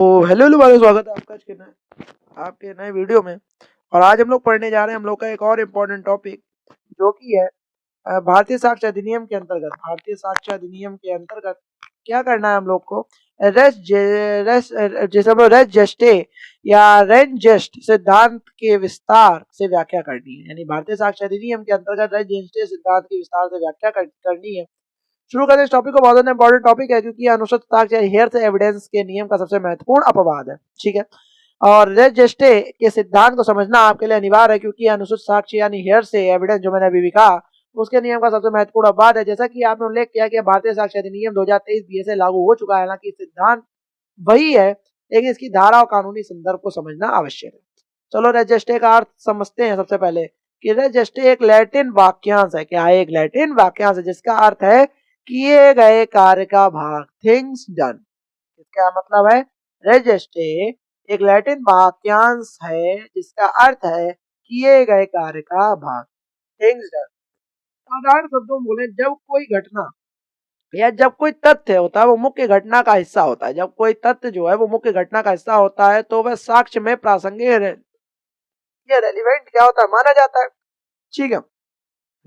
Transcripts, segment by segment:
तो hello hello भाई, स्वागत है आपका आज के नए आपके नए वीडियो में। और आज हम लोग पढ़ने जा रहे हैं हम लोग का एक और इम्पोर्टेंट टॉपिक, जो कि है भारतीय साक्ष्य अधिनियम के अंतर्गत। भारतीय साक्ष्य अधिनियम के अंतर्गत क्या करना है हम लोग को? जैसे हम लोग रेस जेस्टे या रेन जेस्ट सिद्धांत के विस्तार से व्याख्या करनी है। यानी भारतीय साक्ष्य अधिनियम के अंतर्गत रेस जेस्टे सिद्धांत की विस्तार से व्याख्या करनी है। शुरू करते इस टॉपिक को, बहुत ज्यादा इंपॉर्टेंट टॉपिक है क्योंकि अनुचित साक्ष्य हेयर्स एविडेंस के नियम का सबसे महत्वपूर्ण अपवाद है। ठीक है, और रेस जेस्टे के सिद्धांत को समझना आपके लिए अनिवार्य है क्योंकि अनुचित साक्ष्य यानी हेयर्स एविडेंस, जो मैंने अभी भी कहा, उसके नियम का सबसे महत्वपूर्ण अपवाद है। जैसा कि आपने उल्लेख किया कि भारतीय साक्ष्य अधिनियम 2023 बीए से लागू हो चुका है, हालांकि सिद्धांत वही है लेकिन इसकी धारा और कानूनी संदर्भ को समझना आवश्यक है। चलो रेस जेस्टे का अर्थ समझते हैं सबसे पहले कि रेस जेस्टे एक लैटिन वाक्यांश है। क्या है? एक लैटिन वाक्यांश है जिसका अर्थ है किए गए कार्य का भाग, थिंग्स डन। इसका मतलब है रेजिस्टे एक लैटिन वाक्यांश है जिसका अर्थ है किए गए कार्य का भाग, थिंग्स डन। साधारण शब्दों में बोले, जब कोई घटना या जब कोई तथ्य होता है वो मुख्य घटना का हिस्सा होता है। जब कोई तथ्य जो है वो मुख्य घटना का हिस्सा होता है तो वह साक्ष्य में प्रासंगिक या रेलिवेंट क्या होता है, माना जाता है। ठीक है,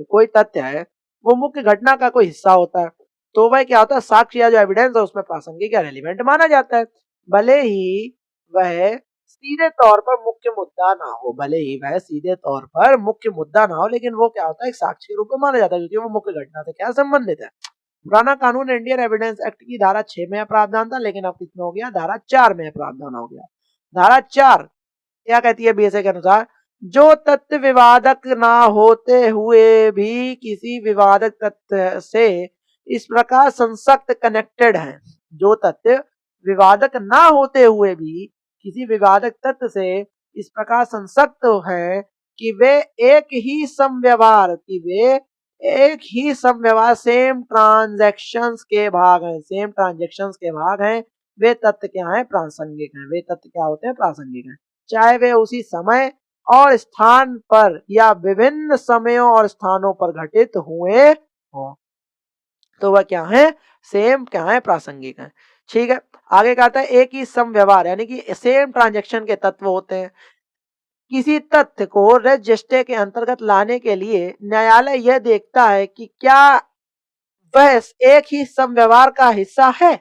कोई तथ्य है वो मुख्य घटना का कोई हिस्सा होता है तो वह क्या होता है, साक्ष्य या जो एविडेंस है उसमें प्रासंगिक या रेलिवेंट माना जाता है। भले ही वह सीधे तौर पर मुख्य मुद्दा ना हो, भले ही वह सीधे तौर पर मुख्य मुद्दा ना हो, लेकिन वो क्या होता है, एक साक्ष्य के रूप में माना जाता है क्योंकि वो मुख्य घटना से क्या संबंधित है। पुराना कानून इंडियन एविडेंस एक्ट की धारा 6 में प्रावधान था, लेकिन अब किसमें हो गया, धारा 4 में प्रावधान हो गया। धारा 4 क्या कहती है बीएसए के अनुसार? जो तथ्य विवादक ना होते हुए भी किसी विवादक तथ्य से इस प्रकार संसक्त कनेक्टेड है, जो तथ्य विवादक ना होते हुए भी किसी विवादक तथ्य से इस प्रकार संसक्त है कि वे एक ही समव्यवहार सेम ट्रांजैक्शंस के भाग हैं, सेम ट्रांजैक्शंस के भाग हैं, वे तथ्य क्या है, प्रासंगिक हैं। वे तथ्य क्या होते हैं, प्रासंगिक हैं, चाहे वे उसी समय और स्थान पर या विभिन्न समयों और स्थानों पर घटित हुए हो, तो वह क्या है, सेम क्या है, प्रासंगिक है। ठीक है, आगे कहता है एक ही सम व्यवहार यानी कि सेम ट्रांजैक्शन के तत्व होते हैं। किसी तथ्य को रजिस्टर के अंतर्गत लाने के लिए न्यायालय यह देखता है कि क्या वह एक ही सम व्यवहार का हिस्सा है।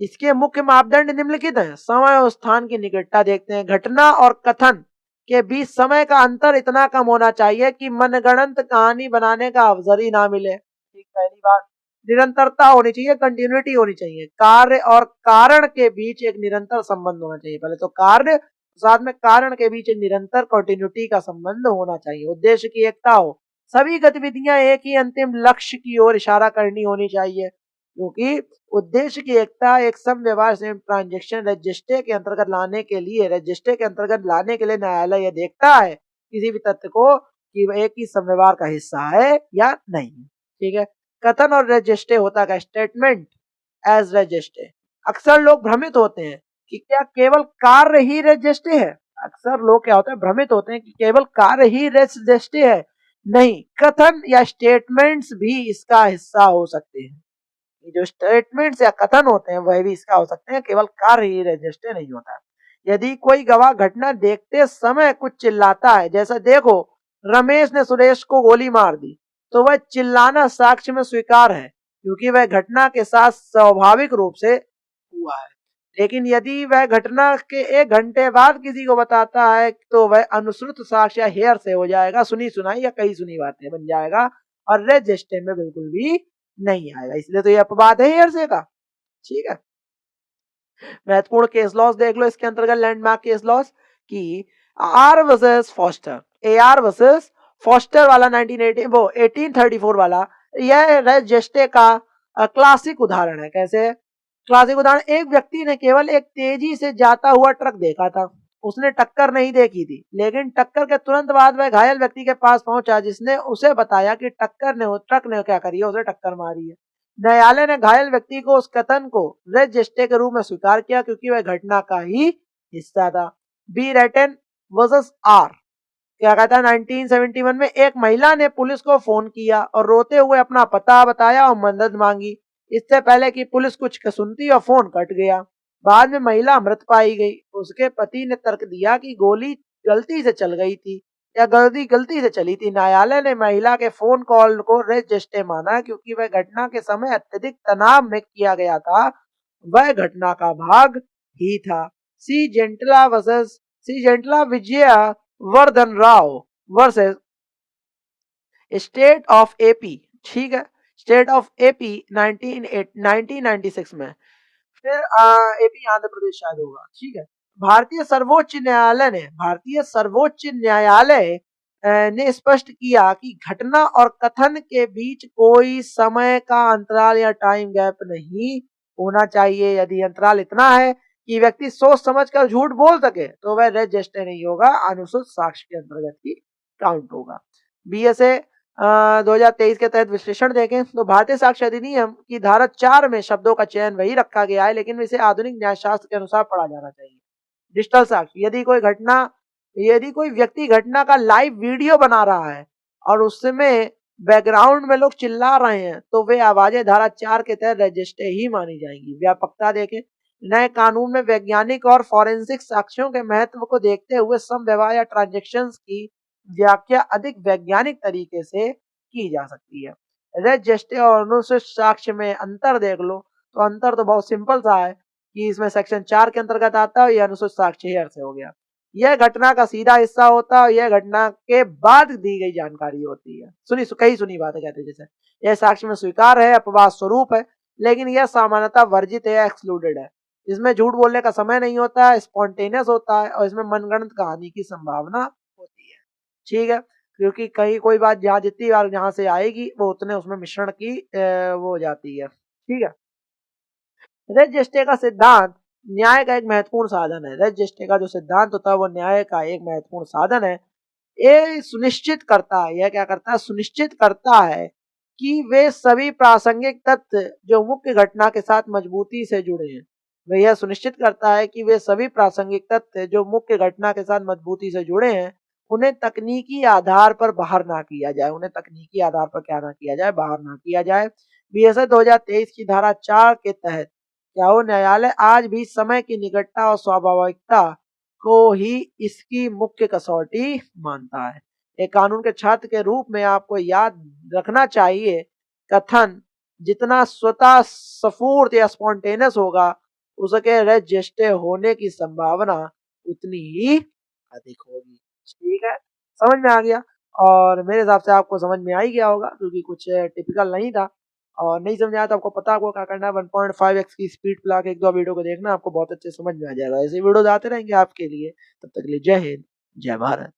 इसके मुख्य मापदंड निम्नलिखित हैं। समय और स्थान की निकटता देखते हैं। घटना और कथन के बीच समय का अंतर इतना कम होना चाहिए कि मनगढ़ंत कहानी बनाने का अवसर ही ना मिले। ठीक, पहली बात। निरंतरता होनी चाहिए, कंटिन्यूटी होनी चाहिए। कार्य और कारण के बीच एक निरंतर संबंध होना चाहिए। पहले तो कार्य, साथ में कारण के बीच एक निरंतर कंटिन्यूटी का संबंध होना चाहिए। उद्देश्य की एकता हो, सभी गतिविधियां एक ही अंतिम लक्ष्य की ओर इशारा करनी होनी चाहिए, क्योंकि उद्देश्य की एकता एक सम व्यवहार सेम ट्रांजेक्शन रजिस्टर के अंतर्गत लाने के लिए न्यायालय यह देखता है किसी भी तथ्य को कि वह एक ही सम व्यवहार का हिस्सा है या नहीं। ठीक है, कथन और रजिस्टर होता है स्टेटमेंट एज रजिस्टर। अक्सर लोग भ्रमित होते हैं कि क्या केवल कार्य ही रजिस्टर है। अक्सर लोग क्या होते हैं, भ्रमित होते हैं कि केवल कार्य ही रजिस्टर है। नहीं, कथन या स्टेटमेंट्स भी इसका हिस्सा हो सकते हैं। जो स्टेटमेंट्स या कथन होते हैं वह भी इसका हो सकते हैं, केवल कार्य ही रजिस्टर नहीं होता। यदि कोई गवाह घटना देखते समय कुछ चिल्लाता है, जैसा देखो रमेश ने सुरेश को गोली मार दी, तो वह चिल्लाना साक्ष्य में स्वीकार है क्योंकि वह घटना के साथ स्वाभाविक रूप से हुआ है। लेकिन यदि वह घटना के 1 घंटे बाद किसी को बताता है तो वह अनुश्रुत साक्ष्य या हेयर से हो जाएगा, सुनी सुनाई या कई सुनी बातें बन जाएगा और रजिस्टर में बिल्कुल भी नहीं आएगा। इसलिए तो ये अपवाद है हेयरसे का। ठीक है, महत्वपूर्ण केस लॉस देख लो इसके अंतर्गत, लैंडमार्क केस लॉस की R versus foster, AR versus foster वाला 1980 वो 1834 वाला, यह रजिस्टर का क्लासिक उदाहरण है। कैसे क्लासिक उदाहरण? एक व्यक्ति ने केवल एक तेजी से जाता हुआ ट्रक देखा था, उसने टक्कर नहीं देखी थी, लेकिन टक्कर के तुरंत बाद वह घायल व्यक्ति के पास पहुंचा जिसने उसे बताया कि ट्रक ने क्या करी है, उसे टक्कर मारी है। न्यायालय ने घायल व्यक्ति को उस कथन को रजिस्टर के रूप में स्वीकार किया क्योंकि वह घटना का ही हिस्सा था। बी रेटन वर्सेस आर क्या कहता है, 1971 में एक महिला ने पुलिस को फोन किया और रोते हुए अपना पता बताया और मदद मांगी। इससे पहले कि पुलिस कुछ सुनती और फोन कट गया। बाद में महिला मृत पाई गई। उसके पति ने तर्क दिया कि गोली गलती से चल गई थी या गलती से चली थी। न्यायालय ने महिला के फोन कॉल को रेस जेस्टे माना क्योंकि वह घटना के समय अत्यधिक तनाव में किया गया था। वह घटना का भाग ही था। C Gentela Vijaya Vardhan Rao versus state of AP. ठीक है, स्टेट ऑफ एपी 1996 में। फिर एपी आंध्र प्रदेश शायद होगा। ठीक है, भारतीय सर्वोच्च न्यायालय ने स्पष्ट किया कि घटना और कथन के बीच कोई समय का अंतराल या टाइम गैप नहीं होना चाहिए। यदि अंतराल इतना है कि व्यक्ति सोच समझ कर झूठ बोल सके तो वह रेस जेस्टे नहीं होगा, अनुचित साक्ष्य के अंतर्गत ही काउंट होगा। बीएसए 2023 के तहत विश्लेषण देखें तो भारतीय साक्ष्य अधिनियम की धारा 4 में शब्दों का चयन वही रखा गया है, लेकिन इसे आधुनिक न्यायशास्त्र के अनुसार पढ़ा जाना चाहिए। डिजिटल साक्ष्य, यदि कोई व्यक्ति घटना का लाइव वीडियो बना रहा है और उसमें बैकग्राउंड में लोग चिल्ला रहे हैं तो वे आवाजें धारा 4 के तहत रजिस्टर ही मानी जाएंगी। व्यापकता देखें, नए कानून में वैज्ञानिक और फॉरेंसिक साक्ष्यों के महत्व को देखते हुए सम व्यवहार या ट्रांजेक्शन्स की व्याख्या अधिक वैज्ञानिक तरीके से की जा सकती है। रेस जेस्टे और अनुचित साक्ष्य में अंतर देख लो तो अंतर तो बहुत सिंपल सा है कि इसमें सेक्शन 4 के अंतर्गत आता है, यह अनुचित साक्ष्य हेयर से हो गया। यह घटना का सीधा हिस्सा होता है, यह घटना के बाद दी गई जानकारी होती है। कई सुनी बातें कहते हैं जैसे यह साक्ष्य में स्वीकार है, अपवाद स्वरूप है, लेकिन यह सामान्यतः वर्जित है, एक्सक्लूडेड है। इसमें झूठ बोलने का समय नहीं होता है, स्पॉन्टेनियस होता है और इसमें मनगढ़ंत कहानी की संभावना होती है। ठीक है, क्योंकि कहीं कोई बात जहाँ जितनी बार जहाँ से आएगी वो उतने उसमें मिश्रण की वो हो जाती है। ठीक है, रेस जेस्टे का सिद्धांत न्याय का एक महत्वपूर्ण साधन है। रेस जेस्टे का जो सिद्धांत होता है वो न्याय का एक महत्वपूर्ण साधन है। ये सुनिश्चित करता है, यह क्या करता है, सुनिश्चित करता है कि वे सभी प्रासंगिक तथ्य जो मुख्य घटना के साथ मजबूती से जुड़े हैं, वह यह सुनिश्चित करता है कि वे सभी प्रासंगिक तथ्य जो मुख्य घटना के साथ मजबूती से जुड़े हैं उन्हें तकनीकी आधार पर बाहर ना किया जाए। उन्हें तकनीकी आधार पर क्या ना किया जाए, बाहर ना किया जाए। बीएसए 2023 की धारा 4 के तहत क्या हो, न्यायालय आज भी समय की निकटता और स्वाभाविकता को ही इसकी मुख्य कसौटी मानता है। एक कानून के छात्र के रूप में आपको याद रखना चाहिए, कथन जितना स्वतः स्फूर्त या स्पॉन्टेनियस होगा उसके रेस जेस्टे होने की संभावना उतनी ही अधिक होगी। ठीक है, समझ में आ गया और मेरे हिसाब से आपको समझ में आ ही गया होगा क्योंकि कुछ टिपिकल नहीं था। और नहीं समझ आया तो आपको पता होगा क्या करना है, 1.5x की स्पीड पे लाके 1-2 वीडियो को देखना, आपको बहुत अच्छे समझ में आ जाएगा। ऐसे वीडियोस आते रहेंगे आपके लिए, तब तक के लिए जय हिंद, जय भारत।